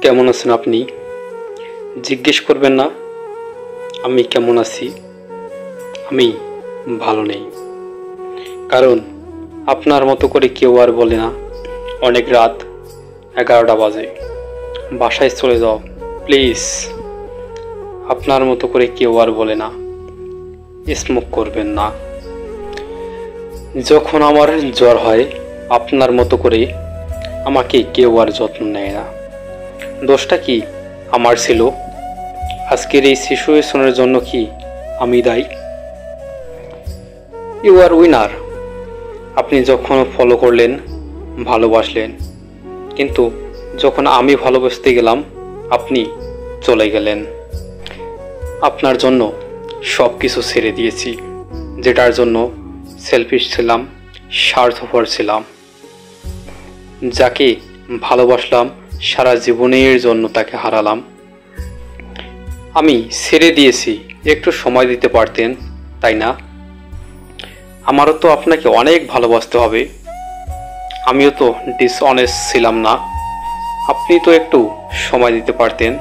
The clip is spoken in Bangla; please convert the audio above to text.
কেমন আছেন আপনি? জিজ্ঞেস করবেন না আমি কেমন আছি। আমি ভালো নেই, কারণ আপনার মতো করে কেউ আর বলে না অনেক রাত 11টা বাজে, বাসায় চলে যাও প্লিজ। আপনার মতো করে কেউ আর বলে না স্মোক করবেন না। যখন আমার জ্বর হয় আপনার মতো করে আমাকে কেউ আর যত্ন নেয় না। দোষটা কি আমার ছিল? আজকের এই সিচুয়েশনের জন্য কি আমি দায়ী? You are winner. আপনি যখন ফলো করলেন, ভালোবাসলেন, কিন্তু যখন আমি ভালোবাসতে গেলাম আপনি চলে গেলেন। আপনার জন্য সব কিছু ছেড়ে দিয়েছি, যেটার জন্য সেলফিশ ছিলাম, স্বার্থপর ছিলাম। যাকে ভালোবাসলাম সারা জীবনের জন্য তাকে হারালাম। আমি ছেড়ে দিয়েছি, একটু সময় দিতে পারতেন তাই না? আমারও তো আপনাকে অনেক ভালোবাসতে হবে। আমিও তো ডিসঅনেস্ট ছিলাম না, আপনি তো একটু সময় দিতে পারতেন।